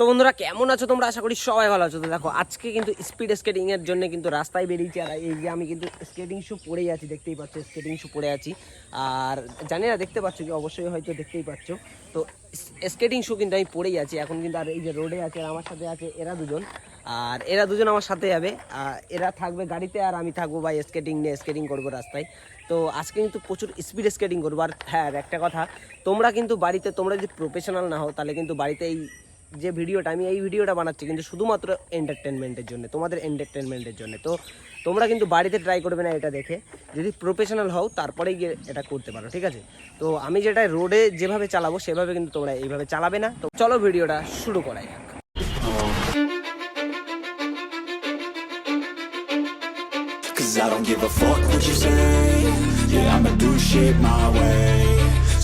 তো বন্ধুরা কেমন আছো তোমরা? আশা করি সবাই ভালো আছো। তো দেখো আজকে কিন্তু স্পিড স্কেটিং এর জন্য কিন্তু রাস্তায় বেরিয়েছি, আর এই যে আমি কিন্তু স্কেটিং শু পরেই আছি, দেখতেই পাচ্ছ স্কেটিং শু পরে আছি। আর জানি না দেখতে পাচ্ছ কি, অবশ্যই হয়তো দেখতেই পাচ্ছ। তো স্কেটিং শু কিন্তু আমি পরেই আছি এখন কিন্তু। আর এই যে রোডে আছে, আর আমার সাথে আছে এরা দুজন, আর এরা দুজন আমার সাথে যাবে। এরা থাকবে গাড়িতে আর আমি থাকবো ভাই স্কেটিং নিয়ে, স্কেটিং করবো রাস্তায়। তো আজকে কিন্তু প্রচুর স্পিড স্কেটিং করবো। আর হ্যাঁ, একটা কথা, তোমরা কিন্তু বাড়িতে, তোমরা যদি প্রফেশনাল না হও তাহলে কিন্তু বাড়িতে এই যে ভিডিওটা, আমি এই ভিডিওটা বানাচ্ছি কিন্তু শুধুমাত্র এন্টারটেনমেন্টের জন্য, তোমাদের এন্টারটেনমেন্টের জন্য। তো তোমরা কিন্তু বাড়িতে ট্রাই করবে না এটা দেখে, যদি প্রফেশনাল হও তারপরেই গিয়ে এটা করতে পারো, ঠিক আছে? তো আমি যেটা রোডে যেভাবে চালাবো সেভাবে কিন্তু তোমরা এইভাবে চালাবে না। তো চলো ভিডিওটা শুরু করা যাক। Cause I don't give a fuck what you say. Yeah, I'ma do shit my way.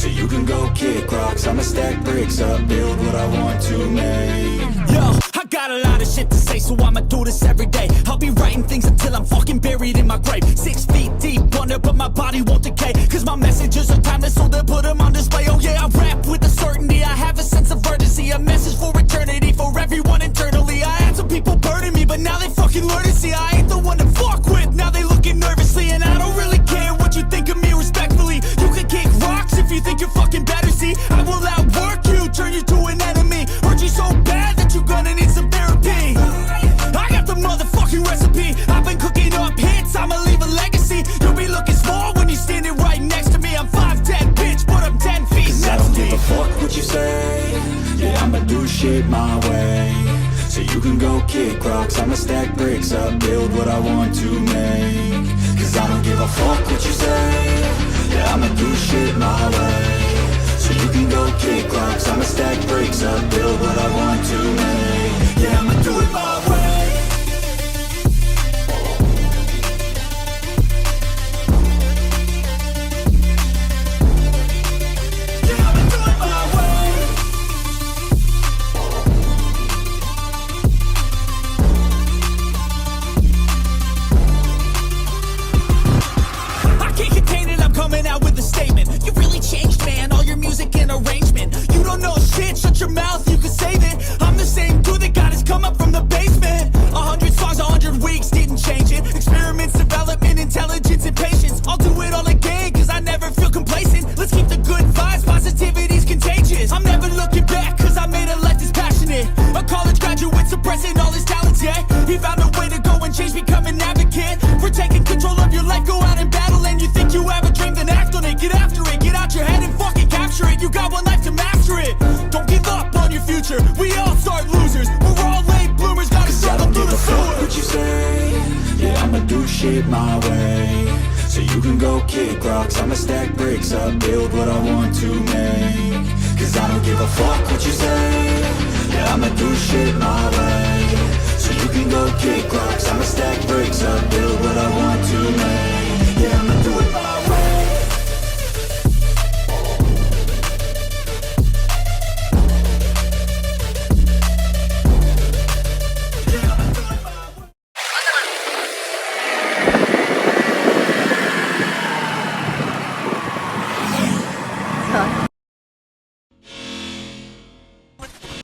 So you can go kick rocks, I'ma stack bricks up, build what I want to make. Yo, I got a lot of shit to say, so I'ma do this every day. I'll be writing things until I'm fucking buried in my grave. 6 feet deep under, but my body won't decay. Cause my messages are timeless, so they'll put them on display. Oh yeah, I rap with a certainty, I have a sense of urgency. A message for eternity, for everyone internally. I had some people burning me, but now they fucking learn to see I ain't the one to fuck with. Now they looking nervously, and I don't really care what you think of me respectfully. You can kick rocks if you think you're fucking better, see. I will outwork you, turn you to an enemy. Hurt you so bad that you're gonna need some therapy. I got the motherfucking recipe. I've been cooking up hits, I'ma leave a legacy. You'll be looking small when you're standing right next to me. I'm 5'10", bitch, but I'm 10 feet next to me. 'Cause I don't give a fuck what you say. Yeah, I'ma do shit my way. So you can go kick rocks, I'ma stack bricks up, build what I want to make. Cause I don't give a fuck what you say. Yeah, I'ma do shit my way. So you can go kick rocks, I'ma stack bricks up, build what I want to make. Yeah, I'ma do it my way. Coming out with a statement. You really changed, man, all your music and arrangement. You don't know shit, shut your mouth, you can save it. I'm the same dude that got his come up from the basement. 100 songs, 100 weeks, didn't change it. Experiments, development, intelligence, and patience. I'll do it all again, cause I never feel complacent. Let's keep the good vibes, positivity's contagious. I'm never looking back, cause I made a life that's passionate. A college graduate suppressing all his talents, yeah. He found a way to go and change, become an advocate. For taking control of your life, go out and battle. And you think you have a dream, then act on it. Get after it, get out your head and fucking capture it. You got one life to master it. Don't give up on your future, we all start losers. We're all late bloomers, gotta start them through the sewer. What you say? Yeah, I'ma do shit my way. So you can go kick rocks, I'ma stack bricks up, build what I want to make. Cause I don't give a fuck what you say. Yeah, I'ma do shit my way. So you can go kick rocks, I'ma stack bricks up, build what I want to make. Yeah, I'ma do it my way.